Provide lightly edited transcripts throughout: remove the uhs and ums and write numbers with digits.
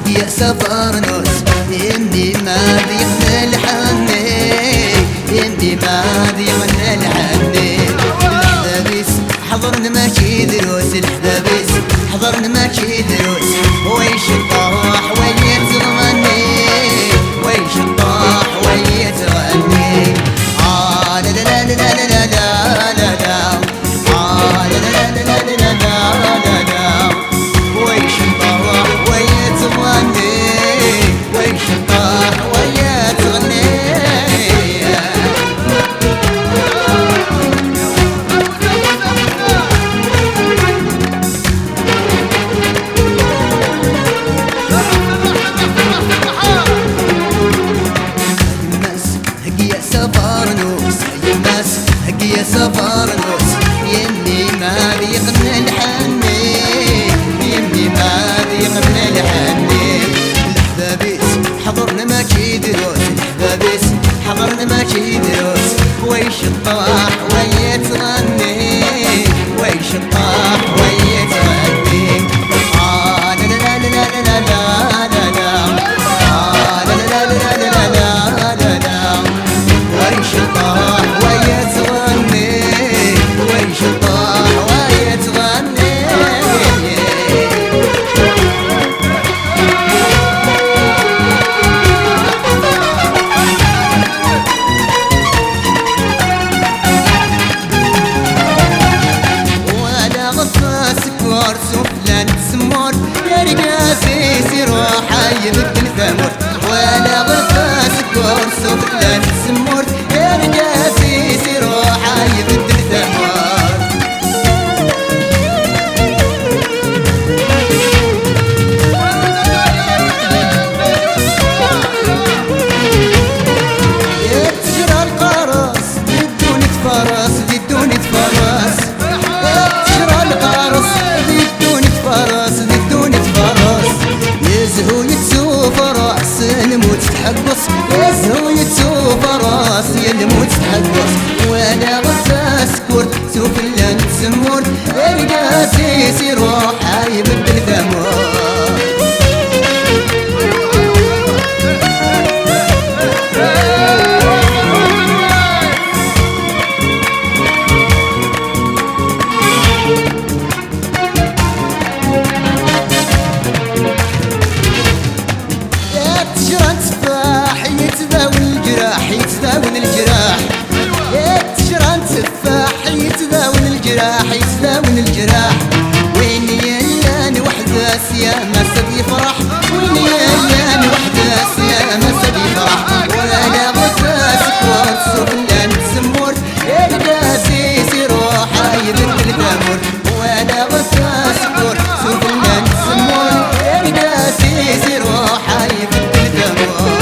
يا سفرنوس يمدي ما ضيقنا الحني يمدي ما ضيقنا الحني الحذابيس حضرنا ماشي دروس الحذابيس حضرنا ماشي دروس ويش الطاح ويتغني ويش الطاح ويتغني لا لا لا لا لا لا لا لا لا لا لا لا لا لا لا ويش الطاح ويتغني ويش الطاح ويتغني يا سفرنوس يا سفرنوس يمي ما ضيقنا الحني يمي ما ضيقنا الحني الحبابيس حضرنا ماشي دروس الحبابيس حضرنا ماشي دروس ويش الطاح ويتغني ويش الطاح ويتغني لا لا لا لا لا لا لا لا لا لا لا لا لا لا لا ويش الطاح ويتغني ويش الطاح ويتغني ولا غطى سكر سفلان سمور يا رقاسي سيروح يبدل ثمر ولا غطى سكر سفلان سمور يا رقاسي سيروح يبدل ثمر يا تجرى القرص بدون تفرس بدون تفرس يا تجرى القرص بدون تفرس بدون تفرس يزهو يتسوف راس الموت تحقص يزهو يتسوف راس الموت تحقص وانا غسا سكور سوف لان تسمور رقاسي سيروح يبدل ثمور يتداون الجراح يا تشران تفاح يتداون الجراح يتداون الجراح وين يلان وحداس يا ما سبي فرح وين يلان وحداس يا ما سبي فرح ولا غساس كوار سفلان سمور القاسي سيروح يبدل ثمر ولا غساس كوار سفلان سمور القاسي سيروح يبدل ثمر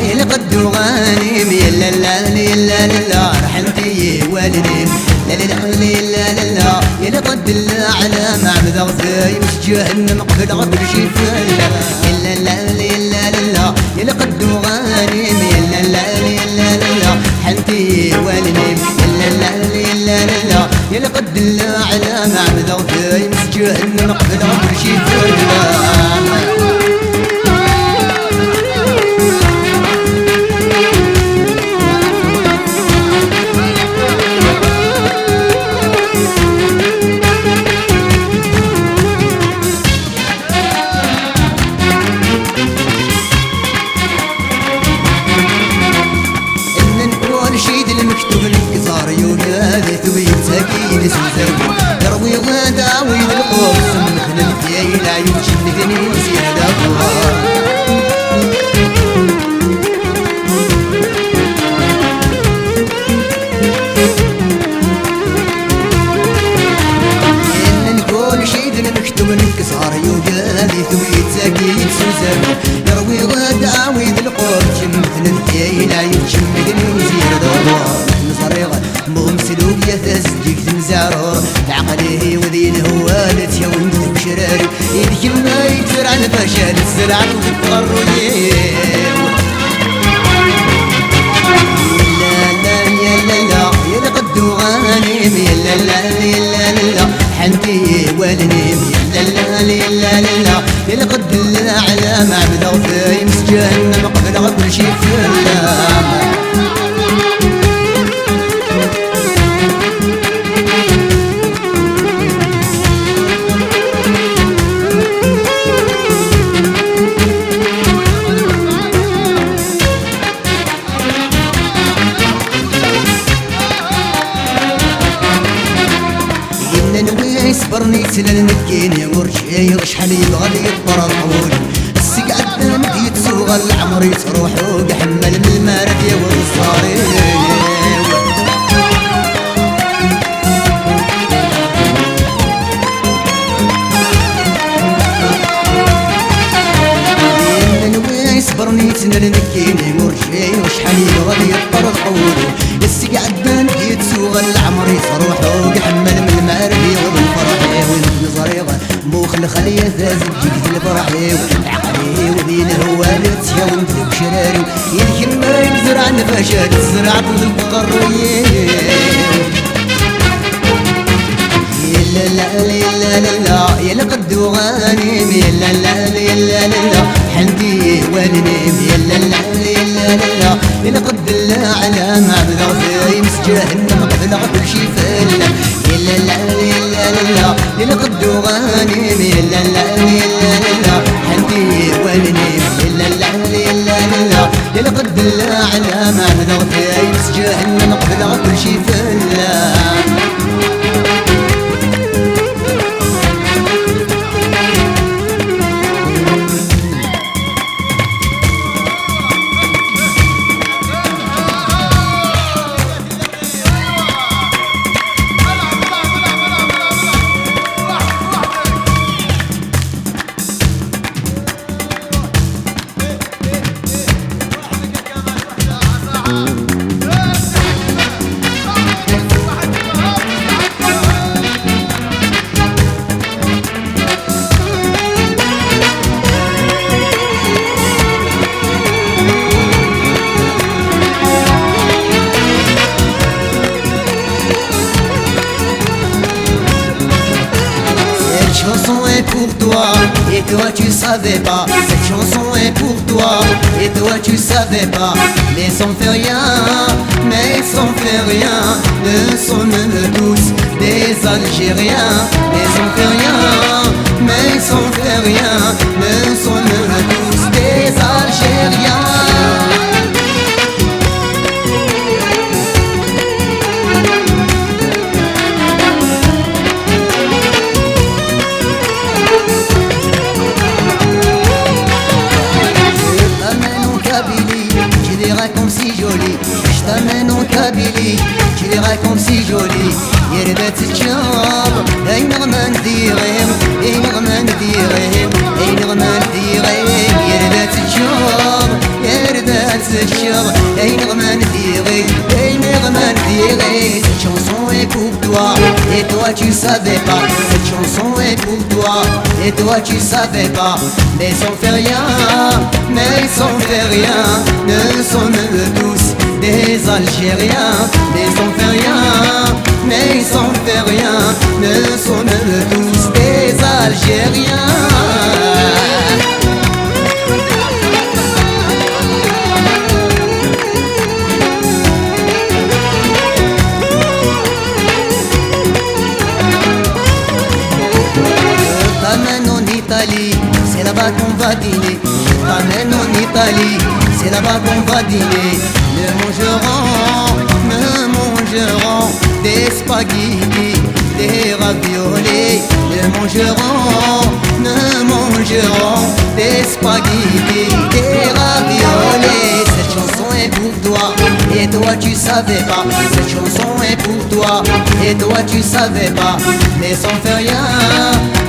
يلقدو غانيم يلا لا لا لا رحلتي والدين لا لا لا لا يلقد على معبد غزاي مش جهنم قبل غبر شفا يلا لا لا يلقدو غانيم يلا لا لا حنتي والدين يلا لا لا يلقد على معبد غزاي مش جهنم قبل غبر شفا يتساقي يتسوزن يروي غدا ويد القرب مثل الديلة يتشمد ويزير دوار نصريغ ممسلوب يتسجيك تنزارور عقليه وذين هوالت يا ولد بشراري يدك ما يكثر على الفشل الزرع وتقروا حنتي والنيم لا يلقد الأعلى مع بدغ في يمس جهنم قبل كل شي في الله يصبرني تلا المكيني ورجعي شحال يبغى لي يطرد حولي السقعد نمد يتسوغ العمر يتروح وقحمل من المارد يا والصاري يصبرني تلا المكيني ورجعي وشحال يبغى لي يطرد حولي السقعد نمد يتسوغ العمر يتروح وقحمل من المارد موخل خليه ثازل جيك الفرحي عقلي وذين هوالت يا ولد بشراري يلكن ما يزرع نفاشات الزرع بالقرية لا يا لقد وغانيم لا حنتي والنيم لا يا لقد الأعلى مع بذغ في يمس جهنم قبل كل شي فلا لا لقد غانيم لا حنتي والنيم لا لقد الأعلى مع بذغ في يمس جهنم قبل كل شي فلا pour toi et toi tu savais pas. Cette chanson est pour toi et toi tu savais pas. Les sons fait rien, mais sans fait rien. Ne sommes tous des Algériens. Les sons fait rien, mais sans fait rien. Ne sommes tous des Algériens. Comme si joli, je t'amène en Kabylie, tu verras comme si joli. يردات الشاب اي نغمة نديرهم اي نغمة نديرهم اي نغمة نديرهم يردات الشاب يردات الشاب اي نغمة نديرهم اي نغمة نديرهم. Cette chanson est pour toi et toi tu savais pas. Cette chanson est pour toi et toi tu savais pas. Mais sans faire rien, mais sans faire rien. Ne sommes tous des Algériens. Mais sans faire rien, mais sans faire rien. Ne sommes tous des Algériens. C'est là-bas qu'on va dîner. Je t'amène en Italie. C'est là-bas qu'on va dîner. Nous mangerons des spaghettis, des raviolis. Nous mangerons des spaghettis, des raviolis. Cette chanson est pour toi et toi tu savais pas. Cette chanson est pour toi et toi tu savais pas. Mais sans faire rien,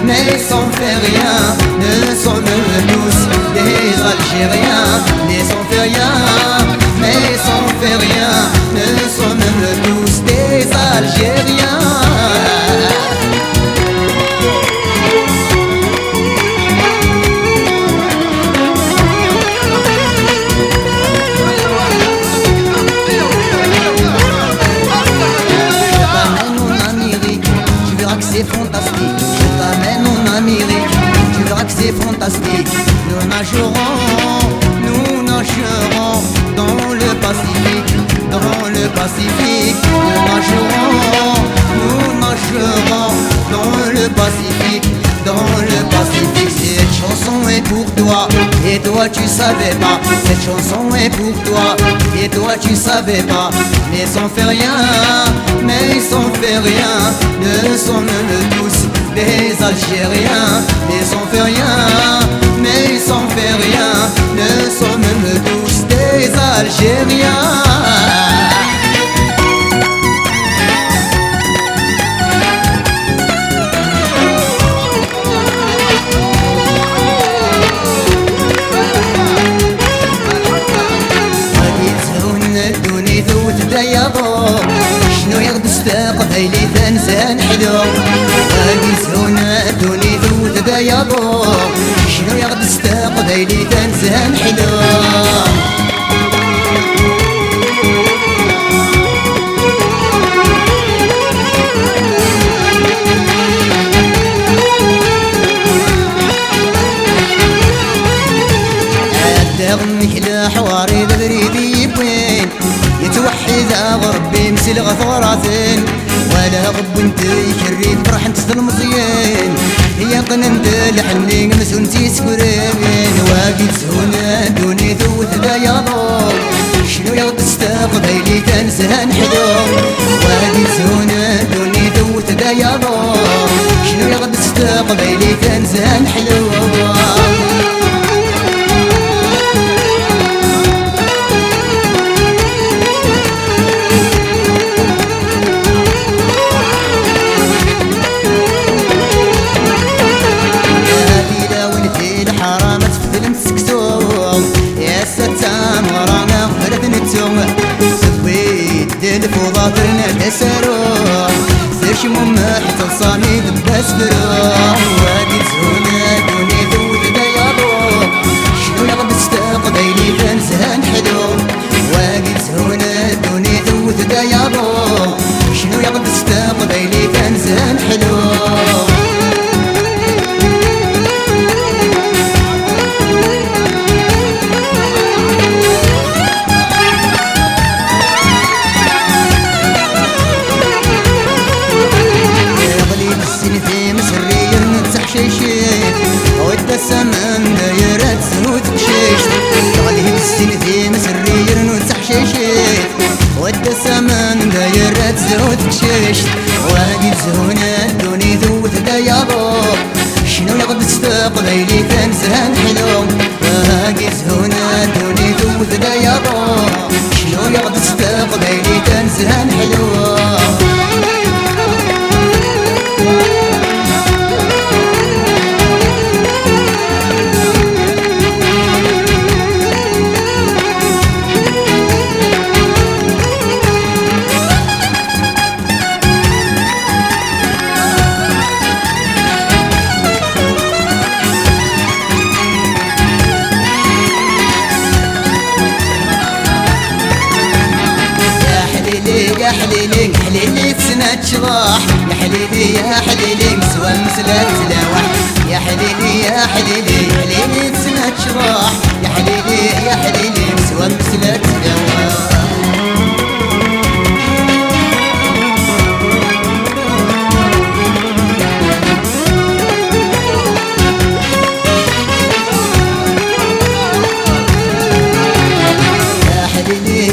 mais ils s'en fait rien, ne sont même tous des Algériens, mais ils s'en fait rien, mais ils s'en fait rien, ne sont même tous des Algériens. C'est fantastique, je t'amène en Amérique, tu verras que c'est fantastique. Nous nagerons dans le Pacifique, dans le Pacifique. Nous nagerons dans le Pacifique, dans le Pacifique. Cette chanson est pour toi, et toi tu savais pas. Cette chanson est pour toi, et toi tu savais pas. Mais ils s'en fait rien, mais ils s'en fait rien, ne sont même tous des Algériens. Mais ils s'en fait rien, mais ils s'en fait rien, ne sont même tous des Algériens. شنو يغد استقبيلي تنسان حلو غادي زونا دوني ذوت بياضو شنو يغد استقبيلي تنسان حلو أدغمك لحواري بريدي بوين يتوحد غربي مثل غفراتين ولا غب انت يكري فرح انت المطيين هي قننت الحني مسونتي سكرين واقد زهونا دوني ذوت بياضو شنو يغد استقبيلي تنسهن حلو واقد زهونا دوني ذوت بياضو شنو يغد استقبيلي تنسهن حلو الفضاترنا تسروح سيرش ممح تصاني دباس فروح وادي زهونا دوني ذوت بياضو شنو يغد استقبيلي تنسهن حلو وادي زهونا دوني ذوت بياضو شنو يغد استقبيلي تنسهن حلو السمن دايرات زهود كشيش غالي بالسن في مسري يرنود تحشيشيت ود السمن دايرات زهود كشيش واقي زهونا دوني ذوت دايابو شنو يغد استقبيلي تنسهن حلو واقي زهونا دوني ذوت دايابو شنو يغد استقبيلي تنسهن حلو يا حليلي حليلي تسنى شراح يا حليلي يا حليلي مسوى مسلا تلاوح يا حليلي يا حليلي حليلي تسنى شراح يا حليلي يا حليلي مسوى مسلا تلاوح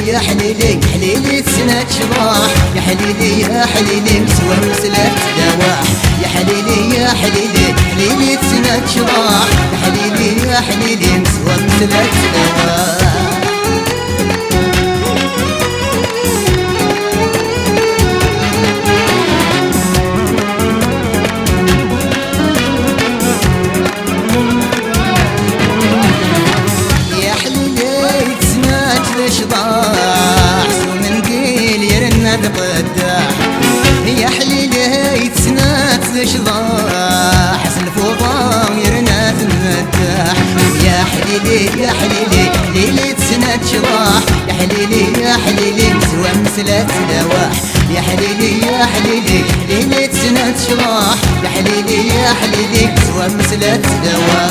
يا حليلي حليلي تسنى شراح يا حليلي يا حليلي مسوى مسلا تلاوح يا حليلي يا حليلي حليلي تسنى شراح يا حليلي يا حليلي مسوى مسلا تلاوح حليلي يا حليلي ليلة سنة شراح يا حليلي يا حليلي سوى مسلة دواح يا حليلي يا حليلي ليلة سنة شراح يا حليلي يا حليلي سوى مسلة دواح